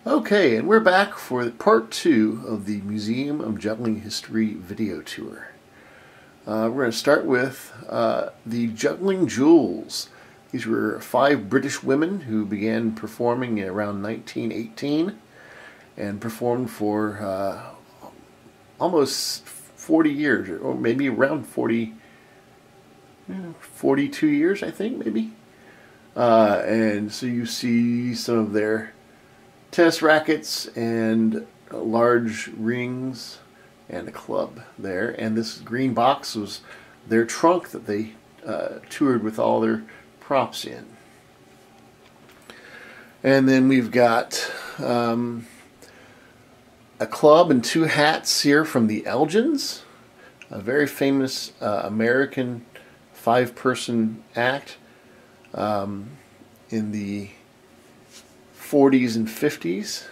Okay, and we're back for part 2 of the Museum of Juggling History video tour. We're going to start with the Juggling Jewels. These were 5 British women who began performing around 1918 and performed for almost 40 years, or maybe around 42 years, I think, maybe. And so you see some of their tennis rackets and large rings and a club there. And this green box was their trunk that they toured with all their props in. And then we've got a club and 2 hats here from the Elgins, a very famous American 5-person act in the 40s and 50s.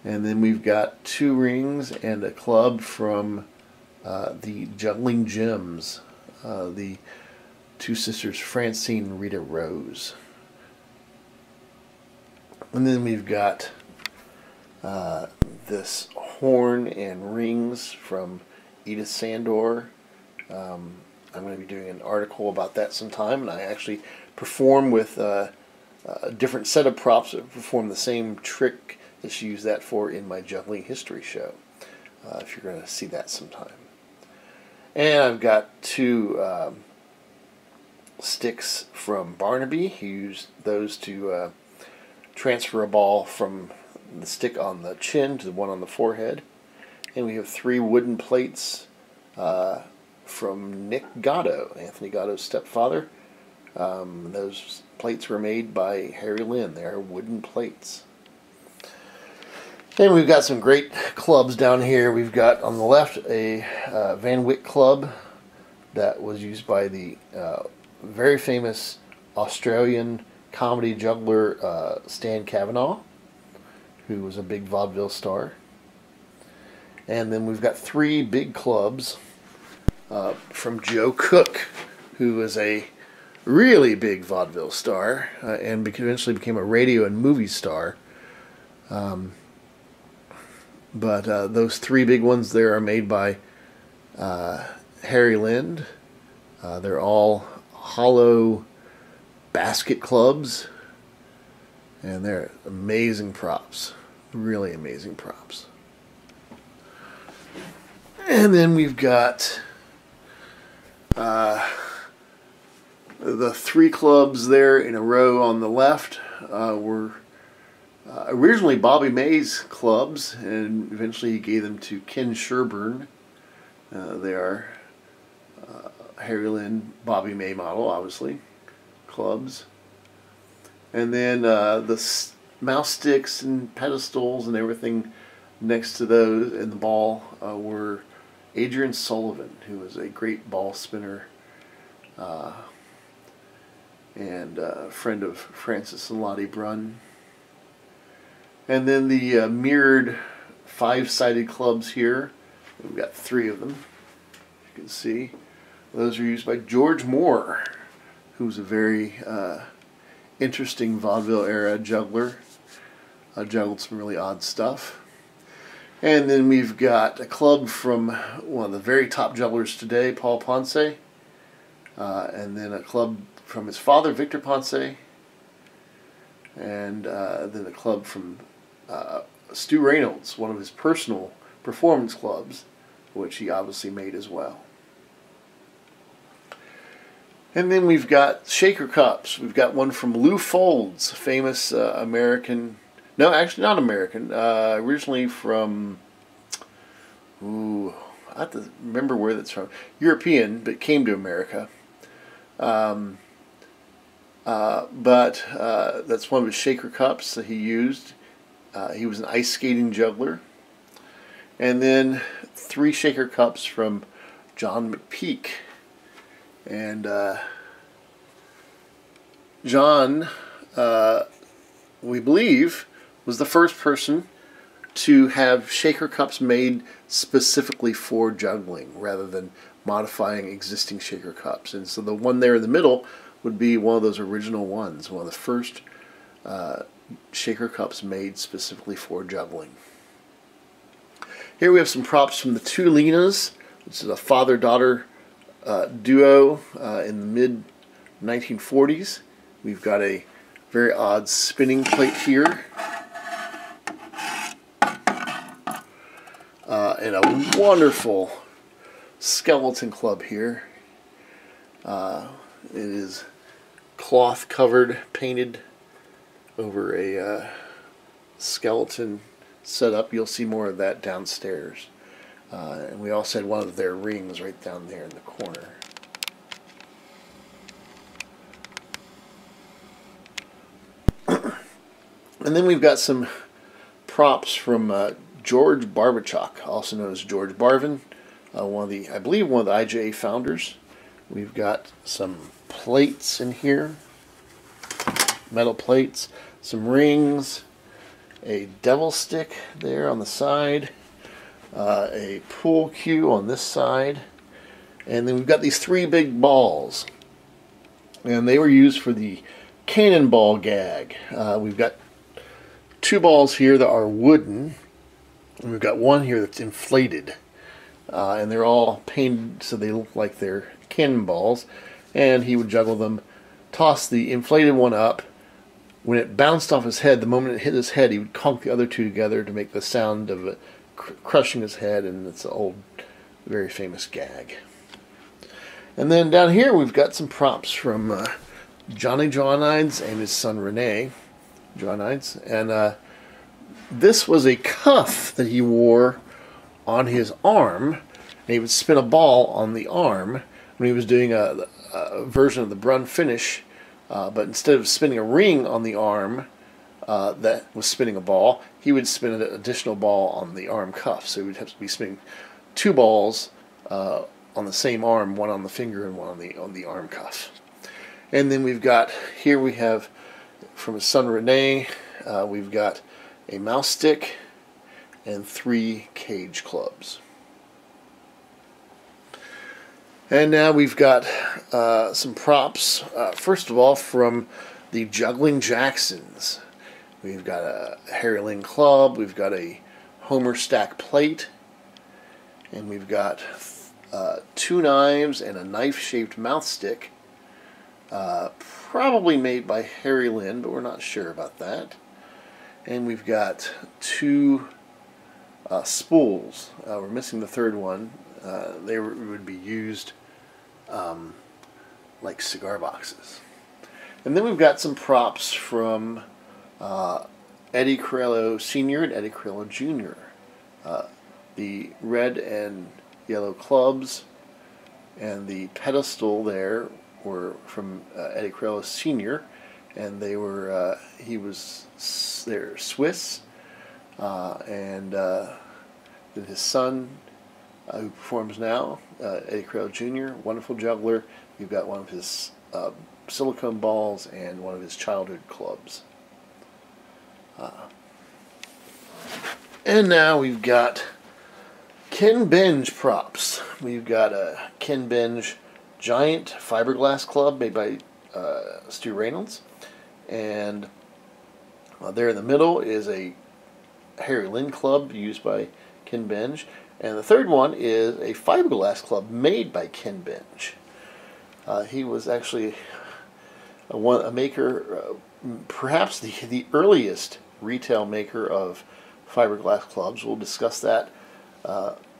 And then we've got 2 rings and a club from the Juggling Gems, the 2 sisters Francine and Rita Rose. And then we've got this horn and rings from Edith Sandor. I'm going to be doing an article about that sometime, and I actually perform with a different set of props that perform the same trick that she used that for in my juggling history show, if you're going to see that sometime. And I've got 2 sticks from Barnaby. He used those to transfer a ball from the stick on the chin to the one on the forehead. And we have 3 wooden plates from Nick Gatto, Anthony Gatto's stepfather. Those plates were made by Harry Lynn. They are wooden plates. And we've got some great clubs down here. We've got on the left a Van Wyck club that was used by the very famous Australian comedy juggler Stan Kavanagh, who was a big vaudeville star. And then we've got 3 big clubs from Joe Cook, who was a really big vaudeville star and eventually became a radio and movie star. But those 3 big ones there are made by Harry Lind. They're all hollow basket clubs, and they're amazing props, really amazing props. And then we've got the 3 clubs there in a row on the left were originally Bobby May's clubs, and eventually he gave them to Ken Sherburne. They are Harry Lynn, Bobby May model, obviously, clubs. And then the mouse sticks and pedestals and everything next to those and the ball were Adrian Sullivan, who was a great ball spinner and a friend of Francis and Lottie Brunn. And then the mirrored 5-sided clubs here. We've got 3 of them, you can see. Those are used by George Moore, who's a very interesting vaudeville era juggler. Juggled some really odd stuff. And then we've got a club from one of the very top jugglers today, Paul Ponce. And then a club from his father, Victor Ponce. And then a club from Stu Reynolds, one of his personal performance clubs, which he obviously made as well. And then we've got shaker cups. We've got one from Lou Folds, famous American, no, actually not American, originally from, I have to remember where that's from, European, but came to America. But that's one of his shaker cups that he used. He was an ice skating juggler. And then 3 shaker cups from John McPeak. And John, we believe, was the first person to have shaker cups made specifically for juggling rather than modifying existing shaker cups. And so the one there in the middle would be one of those original ones, one of the first shaker cups made specifically for juggling. Here we have some props from the two Lenas. This is a father-daughter duo in the mid-1940s. We've got a very odd spinning plate here. And a wonderful skeleton club here. It is cloth covered, painted over a skeleton setup. You'll see more of that downstairs. And we also had one of their rings right down there in the corner. And then we've got some props from George Barbachok, also known as George Barvin, I believe one of the IJA founders. We've got some plates in here, metal plates, some rings, a devil stick there on the side, a pool cue on this side, and then we've got these three big balls, and they were used for the cannonball gag. We've got two balls here that are wooden, and we've got one here that's inflated, and they're all painted so they look like they're cannonballs, and he would juggle them, toss the inflated one up. When it bounced off his head, the moment it hit his head, he would conk the other two together to make the sound of it crushing his head, and it's an old, very famous gag. And then down here we've got some props from Johnny Johnides and his son Rene Johnides, and this was a cuff that he wore on his arm, and he would spin a ball on the arm when he was doing a version of the Brun finish, but instead of spinning a ring on the arm that was spinning a ball, he would spin an additional ball on the arm cuff. So he would have to be spinning two balls on the same arm, one on the finger and one on the arm cuff. And then we have from his son Rene, we've got a mouse stick and 3 cage clubs. And now we've got some props, first of all, from the Juggling Jacksons. We've got a Harry Lynn club, we've got a Homer stack plate, and we've got 2 knives and a knife-shaped mouth stick, probably made by Harry Lynn, but we're not sure about that. And we've got 2 spools. We're missing the third one. They would be used like cigar boxes. And then we've got some props from Eddie Carrillo Sr. and Eddie Carrillo Jr. The red and yellow clubs and the pedestal there were from Eddie Carrillo Sr. and they were they're Swiss, and then his son, who performs now, Eddie Carrillo Jr., wonderful juggler. You've got one of his silicone balls and one of his childhood clubs. And now we've got Ken Benge props. We've got a Ken Benge giant fiberglass club made by Stu Reynolds, and there in the middle is a Harry Lynn club used by Ken Benge, and the third one is a fiberglass club made by Ken Benge. He was actually a maker, perhaps the earliest retail maker of fiberglass clubs. We'll discuss that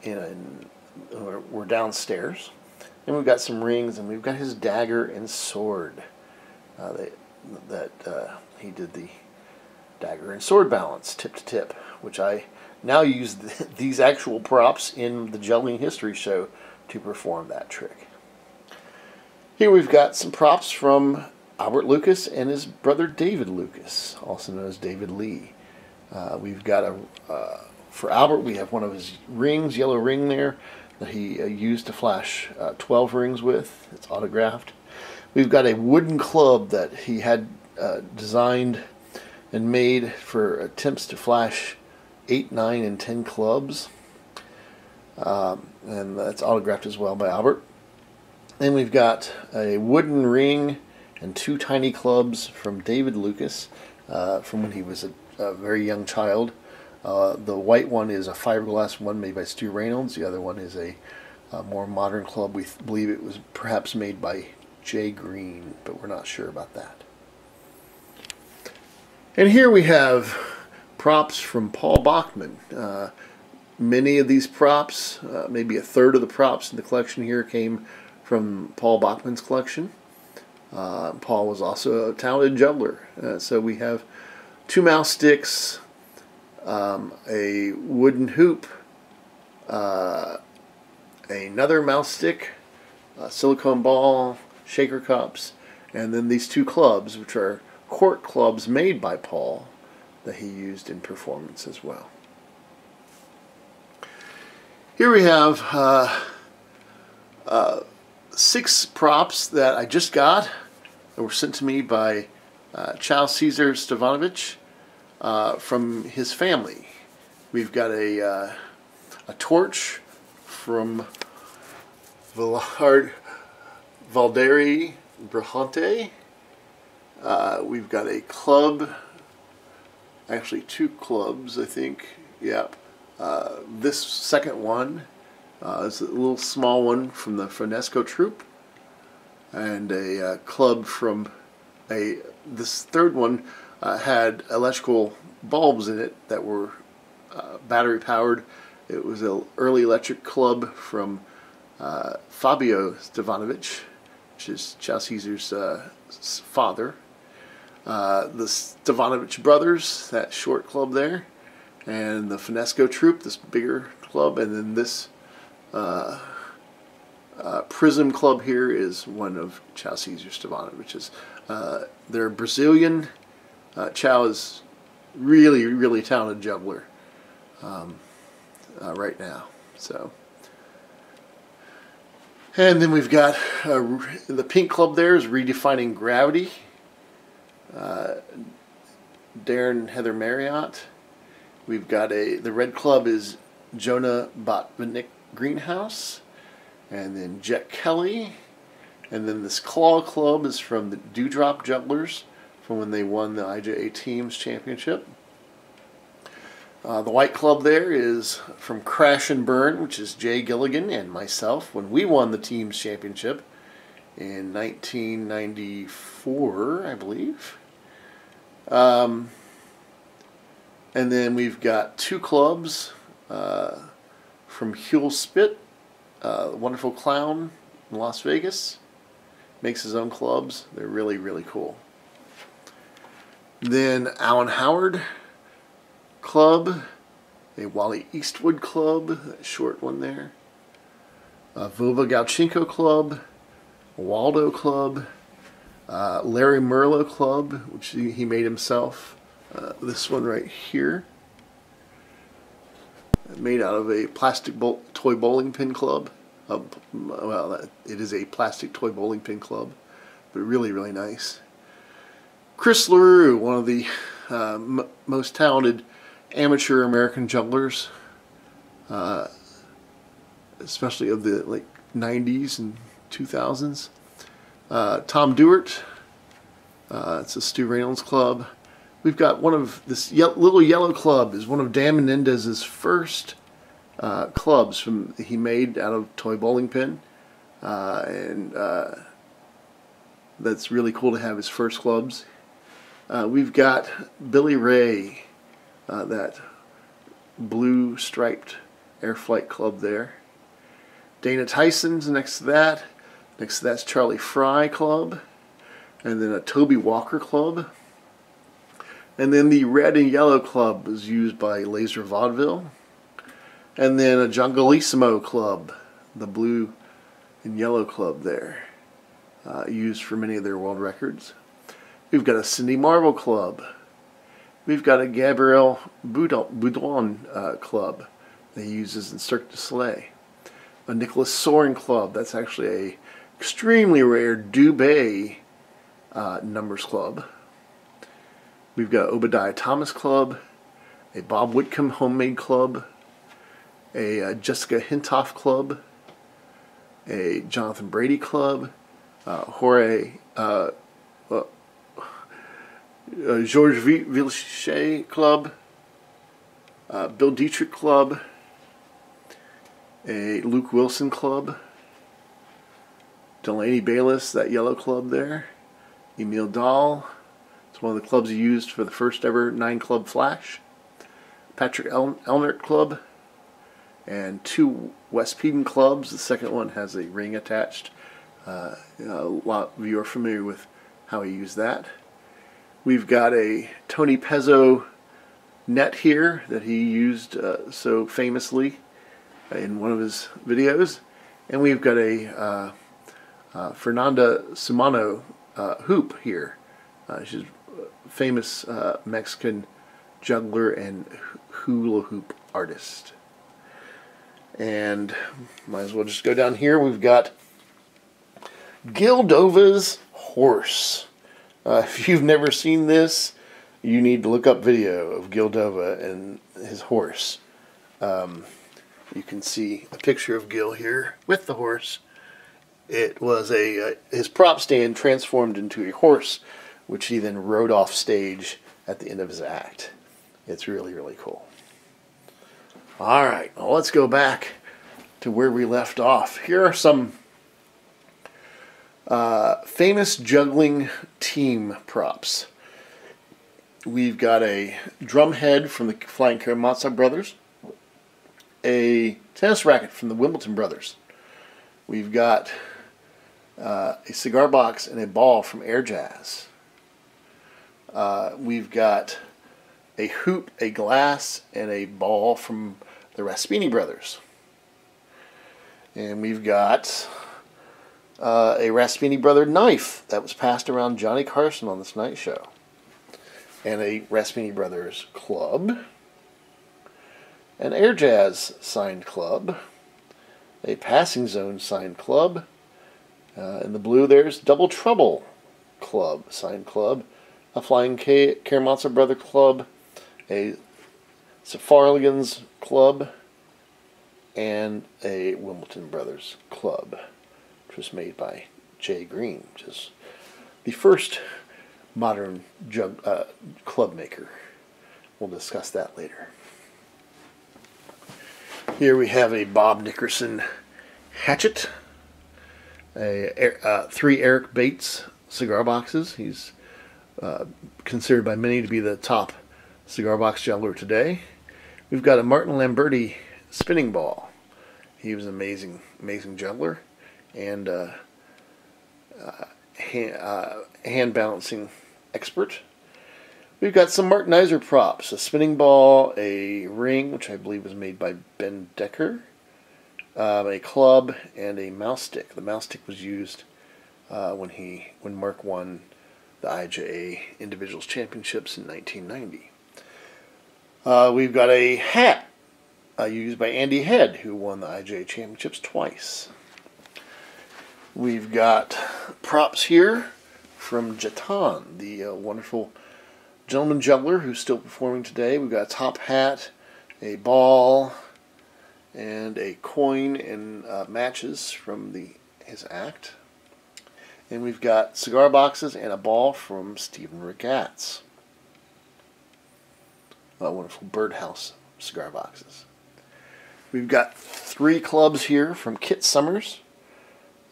we're downstairs. And we've got some rings, and we've got his dagger and sword. He did the dagger and sword balance, tip to tip, which I now use these actual props in the Juggling History Show to perform that trick. Here we've got some props from Albert Lucas and his brother David Lucas, also known as David Lee. We've got for Albert, we have one of his rings, yellow ring there, that he used to flash 12 rings with. It's autographed. We've got a wooden club that he had designed and made for attempts to flash 8, 9, and 10 clubs. And that's autographed as well by Albert. Then we've got a wooden ring and 2 tiny clubs from David Lucas. from when he was a very young child. The white one is a Fibroblast one made by Stu Reynolds. The other one is a more modern club. We believe it was perhaps made by Jay Green, but we're not sure about that. And here we have props from Paul Bachman. Many of these props, maybe a third of the props in the collection here, came from Paul Bachman's collection. Paul was also a talented juggler. So we have 2 mouse sticks, a wooden hoop, another mouse stick, a silicone ball, shaker cups, and then these 2 clubs, which are cork clubs made by Paul that he used in performance as well. Here we have 6 props that I just got that were sent to me by Charles Cesar Stavanovich from his family. We've got a torch from Valderi Brahante. We've got a club, actually 2 clubs, I think. Yep. This second one is a little small one from the Fresco troupe, and a club from this third one had electrical bulbs in it that were battery powered. It was an early electric club from Fabio Stavanovich, which is Charles Cesar's father. The Stavanovich brothers, that short club there, and the Fresco troupe, this bigger club, and then this prism club here is one of Charles Cesar Stevanovich's. They're Brazilian. Chow is really talented juggler right now. So, and then we've got the pink club there is Redefining Gravity. Darren and Heather Marriott. We've got the red club is Jonah Botvinnik Greenhouse, and then Jet Kelly, and then this claw club is from the Dewdrop Jugglers from when they won the IJA Teams Championship. The white club there is from Crash and Burn, which is Jay Gilligan and myself when we won the Teams Championship in 1994, I believe. And then we've got 2 clubs from Huel Spit, wonderful clown in Las Vegas. Makes his own clubs. They're really cool. Then Alan Howard club, a Wally Eastwood club, that short one there. A Vova Galchenko club, a Waldo club, Larry Merlo club, which he made himself. This one right here, made out of a plastic toy bowling pin club. Well, it is a plastic toy bowling pin club, but really nice. Chris LaRue, one of the most talented amateur American jugglers, especially of the 90s and 2000s. Tom Dewart, it's a Stu Reynolds club. We've got one of this little yellow club is one of Dan Menendez's first clubs he made out of toy bowling pin, and that's really cool to have his first clubs. We've got Billy Ray, that blue striped air flight club there. Dana Tyson's next to that. Next to that's Charlie Fry club, and then a Toby Walker club. And then the red and yellow club was used by Laser Vaudeville. And then a Junglissimo club, the blue and yellow club there, used for many of their world records. We've got a Cindy Marvel club. We've got a Gabrielle Boudon club that he uses in Cirque du Soleil. A Nicholas Soren club, that's actually a extremely rare Dubé numbers club. We've got Obadiah Thomas club, a Bob Whitcomb homemade club, a Jessica Hintoff club, a Jonathan Brady club, George Vilchez Club, Bill Dietrich Club, a Luke Wilson Club, Delaney Bayless, that yellow club there, Emil Dahl, it's one of the clubs he used for the first ever 9-club flash, Patrick Elnert Club, and 2 West Peden clubs. The second one has a ring attached. A lot of you are familiar with how he used that. We've got a Tony Pezzo net here that he used so famously in one of his videos. And we've got a Fernanda Sumano hoop here. She's a famous Mexican juggler and hula hoop artist. And might as well just go down here. We've got Gildova's horse. If you've never seen this, you need to look up video of Gildova and his horse. You can see a picture of Gil here with the horse. It was his prop stand transformed into a horse, which he then rode off stage at the end of his act. It's really, really cool. All right, well, let's go back to where we left off. Here are some famous juggling team props. We've got a drum head from the Flying Karamazov brothers, a tennis racket from the Wimbledon brothers. We've got a cigar box and a ball from Air Jazz. We've got a hoop, a glass, and a ball from the Raspini brothers. And we've got a Raspini brother knife that was passed around Johnny Carson on the Tonight Show. And a Raspini brothers club. An Air Jazz signed club. A Passing Zone signed club. In the blue there's Double Trouble club, signed club. A Flying Karamazov brother club. A Safarligans club. And a Wimbledon brothers club, which was made by Jay Green, which is the first modern club maker. We'll discuss that later. Here we have a Bob Nickerson hatchet, 3 Eric Bates cigar boxes. He's considered by many to be the top cigar box juggler today. We've got a Martin Lamberti spinning ball. He was an amazing juggler and hand balancing expert. We've got some Martinizer props, a spinning ball, a ring, which I believe was made by Ben Decker, a club, and a mouse stick. The mouse stick was used when Mark won the IJA Individuals Championships in 1990. We've got a hat used by Andy Head, who won the IJA Championships twice. We've got props here from Jatan, the wonderful gentleman juggler who's still performing today. We've got a top hat, a ball, and a coin and matches from his act. And we've got cigar boxes and a ball from Stephen Regatz. Wonderful birdhouse cigar boxes. We've got 3 clubs here from Kit Summers.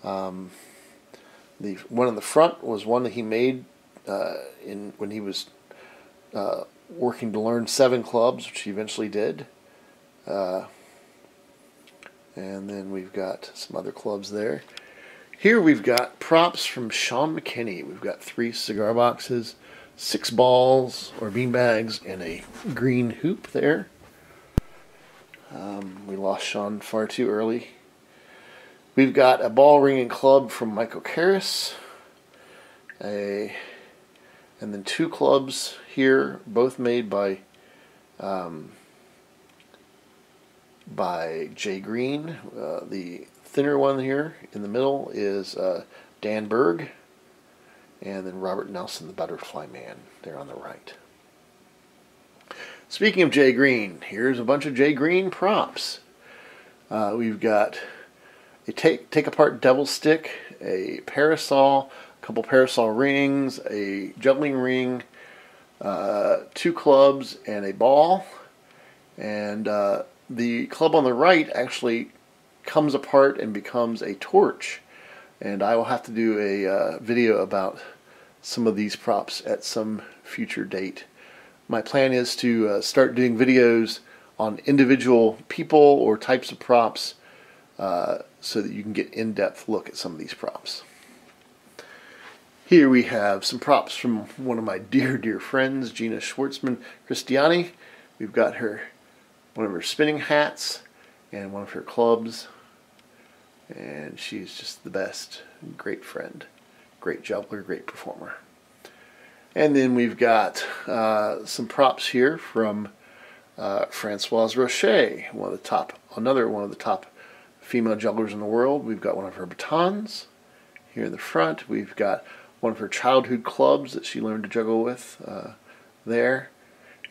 The one in the front was one that he made when he was working to learn 7 clubs, which he eventually did. And then we've got some other clubs there. Here we've got props from Sean McKinney. We've got 3 cigar boxes, 6 balls or beanbags, and a green hoop there. We lost Sean far too early. We've got a ball, ring, and club from Michael Karras. And then 2 clubs here, both made by Jay Green. The thinner one here in the middle is Dan Berg. And then Robert Nelson, the Butterfly Man, there on the right. Speaking of Jay Green, here's a bunch of Jay Green props. We've got a take-apart devil stick, a parasol, a couple parasol rings, a juggling ring, 2 clubs, and a ball. And the club on the right actually comes apart and becomes a torch. And I will have to do a video about some of these props at some future date. My plan is to start doing videos on individual people or types of props so that you can get in-depth look at some of these props. Here we have some props from one of my dear friends, Gina Schwartzman Christiani. We've got one of her spinning hats and one of her clubs. And she's just the best. Great friend, great juggler, great performer. And then we've got some props here from Françoise Rocher, another one of the top female jugglers in the world. We've got one of her batons here in the front. We've got one of her childhood clubs that she learned to juggle with there.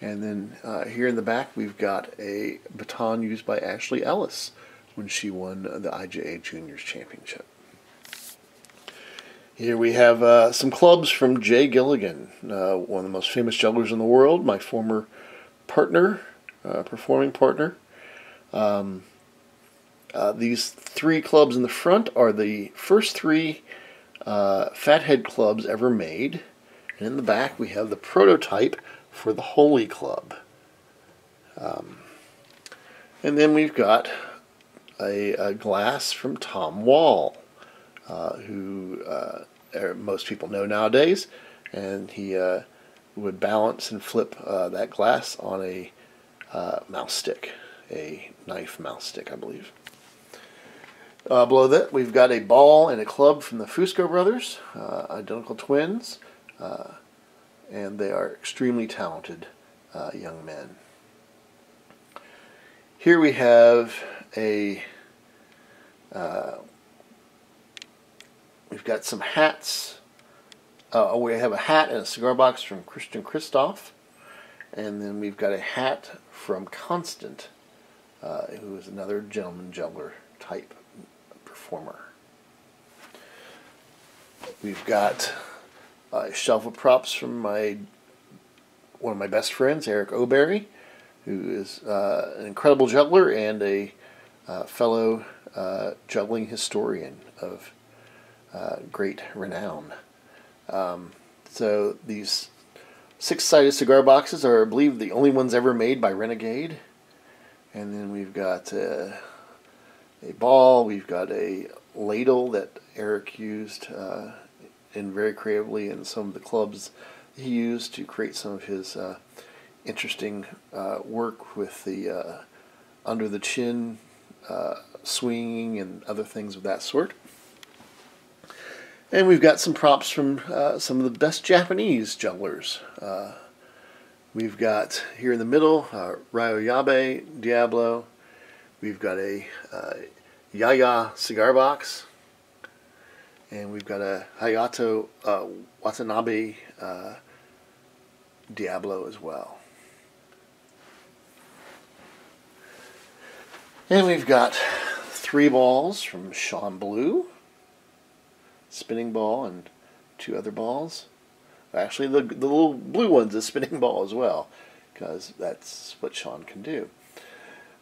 And then here in the back we've got a baton used by Ashley Ellis when she won the IJA Juniors Championship. Here we have some clubs from Jay Gilligan, one of the most famous jugglers in the world, my former partner, performing partner. These 3 clubs in the front are the first 3 fathead clubs ever made. And in the back we have the prototype for the Holy Club. And then we've got a glass from Tom Wall, who most people know nowadays, and he would balance and flip that glass on a mouse stick, a knife mouse stick, I believe. Below that we've got a ball and a club from the Fusco brothers, identical twins, and they are extremely talented young men. Here we have we've got some hats. We have a hat and a cigar box from Christian Christoph, and then we've got a hat from Constant, who is another gentleman juggler type performer. We've got a shelf of props from one of my best friends, Eric O'Berry, who is an incredible juggler and a fellow juggling historian of great renown. So these 6-sided cigar boxes are, I believe, the only ones ever made by Renegade. And then we've got a ball, we've got a ladle that Eric used very creatively in some of the clubs he used to create some of his interesting work with the under the chin swinging and other things of that sort. And we've got some props from some of the best Japanese jugglers. We've got here in the middle Ryoyabe Diablo. We've got a Yaya cigar box. And we've got a Hayato Watanabe Diablo as well. And we've got 3 balls from Sean Blue, spinning ball, and 2 other balls. Actually, the little blue one's a spinning ball as well, because that's what Sean can do.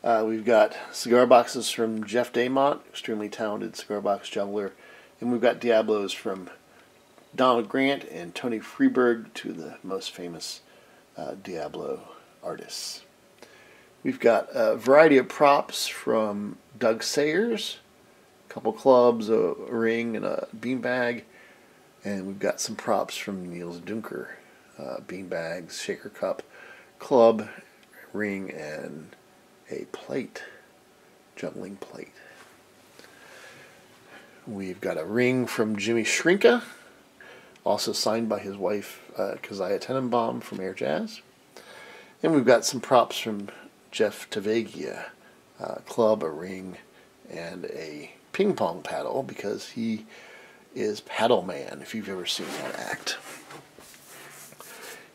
We've got cigar boxes from Jeff Daymont, extremely talented cigar box juggler. And we've got Diablos from Donald Grant and Tony Freeberg, 2 of the most famous Diablo artists. We've got a variety of props from Doug Sayers, a couple clubs, a ring, and a beanbag. And we've got some props from Niels Dunker, beanbags, shaker cup, club, ring, and a plate, juggling plate. We've got a ring from Jimmy Shrinka, also signed by his wife, Keziah Tenenbaum from Air Jazz. And we've got some props from Jeff Tavegia, club, a ring, and a ping pong paddle, because he is Paddle Man, if you've ever seen that act.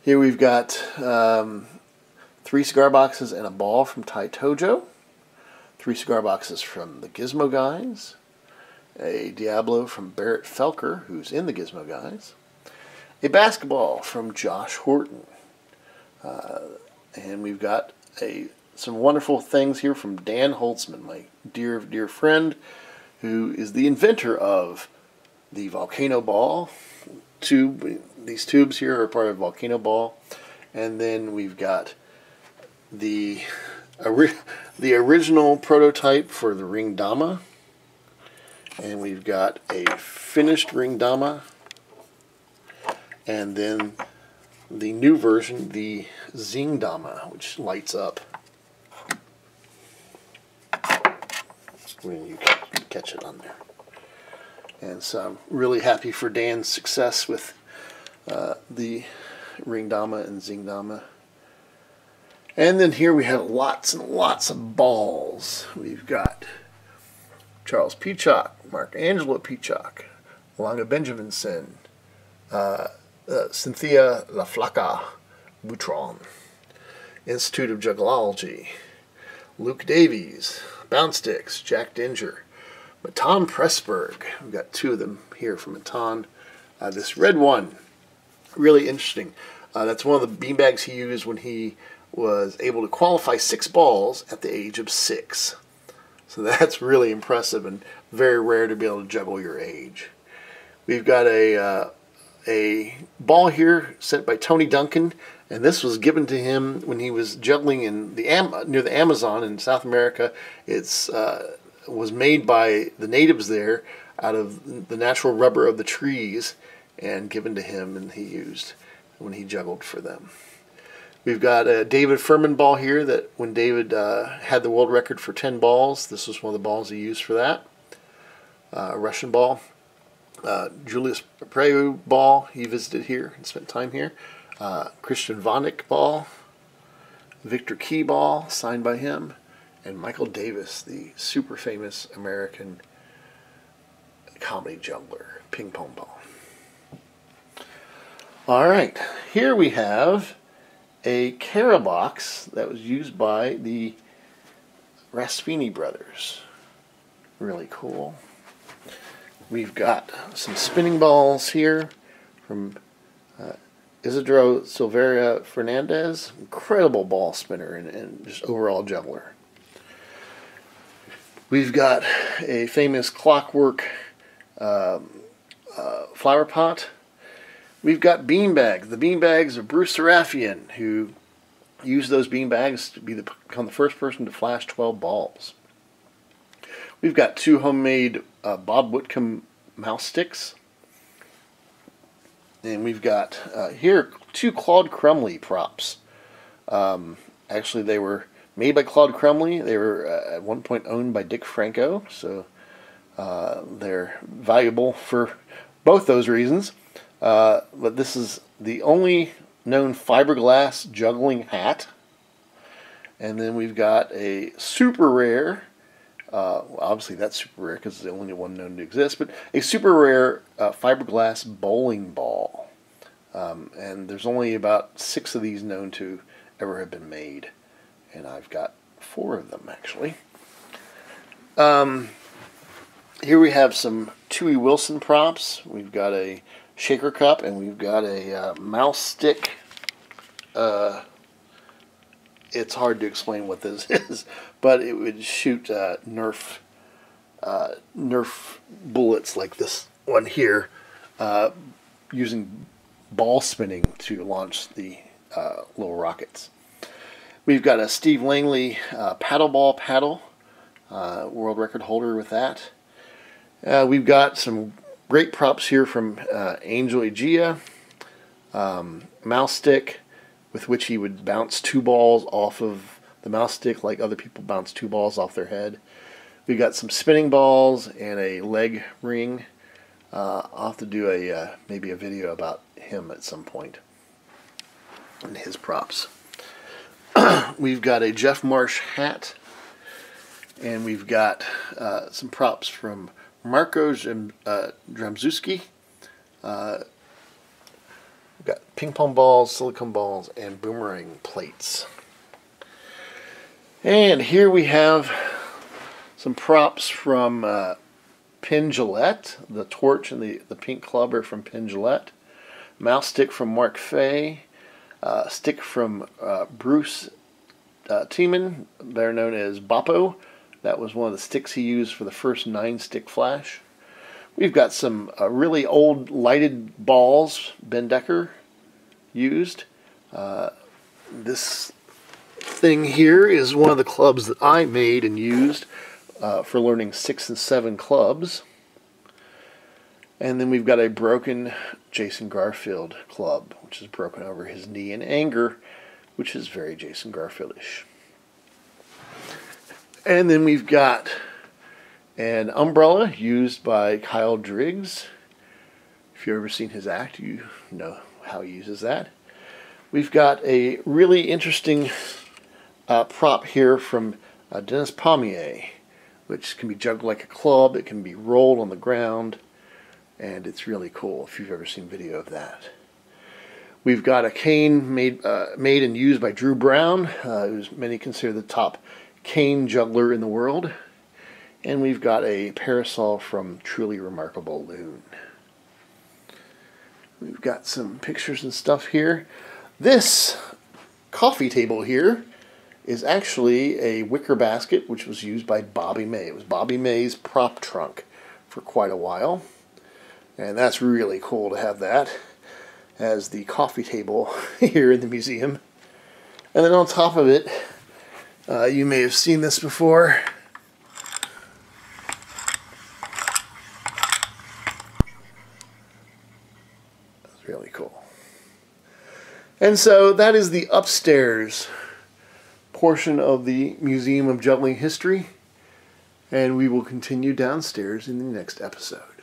Here we've got 3 cigar boxes and a ball from Tai Tojo, 3 cigar boxes from the Gizmo Guys, a Diablo from Barrett Felker, who's in the Gizmo Guys, a basketball from Josh Horton, And we've got some wonderful things here from Dan Holtzman, my dear friend, who is the inventor of the volcano ball tube. These tubes here are part of volcano ball. And then we've got the original prototype for the ring dama. And we've got a finished ring dama. And then the new version, the Zing Dama, which lights up when you catch it on there. And so I'm really happy for Dan's success with the Ring Dama and Zing Dama. And then here we have lots and lots of balls. We've got Charles Peacock, Mark Angelo Peacock, Langa Benjaminson, Cynthia La Flaca Boutron, Institute of Juggleology, Luke Davies, Bounce Sticks, Jack Dinger, Matan Pressburg. We've got two of them here from Matan. This red one, really interesting. That's one of the beanbags he used when he was able to qualify 6 balls at the age of 6. So that's really impressive and very rare to be able to juggle your age. We've got a ball here sent by Tony Duncan, and this was given to him when he was juggling in near the Amazon in South America. It's was made by the natives there out of the natural rubber of the trees and given to him, and he used when he juggled for them. We've got a David Furman ball here that when David had the world record for 10 balls, this was one of the balls he used for that. A Russian ball. Julius Preu ball, he visited here and spent time here. Christian Vonnick ball. Victor Key ball, signed by him. And Michael Davis, the super famous American comedy juggler, ping pong ball. Alright, here we have a Cara box that was used by the Raspini brothers. Really cool. We've got some spinning balls here from Isidro Silveira Fernandez. Incredible ball spinner and just overall juggler. We've got a famous clockwork flower pot. We've got beanbags. The beanbags of Bruce Serafian, who used those beanbags to become the first person to flash 12 balls. We've got 2 homemade Bob Whitcomb mouse sticks. And we've got here 2 Claude Crumley props. Actually, they were made by Claude Crumley. They were at one point owned by Dick Franco. So they're valuable for both those reasons. But this is the only known fiberglass juggling hat. And then we've got a super rare, obviously that's super rare because it's the only one known to exist, but a super rare fiberglass bowling ball. And there's only about 6 of these known to ever have been made. And I've got 4 of them actually. Here we have some Tui Wilson props. We've got a shaker cup, and we've got a mouse stick. It's hard to explain what this is, but it would shoot Nerf bullets like this one here, using ball spinning to launch the little rockets. We've got a Steve Langley paddleball paddle, world record holder with that. We've got some great props here from Angel Egea, mouse stick with which he would bounce 2 balls off of the mouse stick like other people bounce 2 balls off their head. We've got some spinning balls and a leg ring. I'll have to do maybe a video about him at some point and his props. We've got a Jeff Marsh hat, and we've got some props from Marko Dramzewski. We've got ping pong balls, silicone balls, and boomerang plates. And here we have some props from Penn Jillette. The torch and the pink club are from Penn Jillette. Mouse stick from Mark Fay. stick from Bruce Tiemann, better known as Boppo. That was one of the sticks he used for the first 9-stick flash. We've got some really old lighted balls Ben Decker used. This thing here is one of the clubs that I made and used for learning 6 and 7 clubs. And then we've got a broken Jason Garfield club, which is broken over his knee in anger, which is very Jason Garfield-ish. And then we've got an umbrella used by Kyle Driggs. If you've ever seen his act, you know how he uses that. We've got a really interesting prop here from Dennis Pommier, which can be juggled like a club. It can be rolled on the ground, and it's really cool if you've ever seen video of that. We've got a cane made and used by Drew Brown, who's many consider the top cane juggler in the world. And we've got a parasol from Truly Remarkable Loon. We've got some pictures and stuff here. This coffee table here is actually a wicker basket, which was used by Bobby May. It was Bobby May's prop trunk for quite a while. And that's really cool to have that as the coffee table here in the museum. And then on top of it, you may have seen this before. That's really cool. And so that is the upstairs portion of the Museum of Juggling History, and we will continue downstairs in the next episode.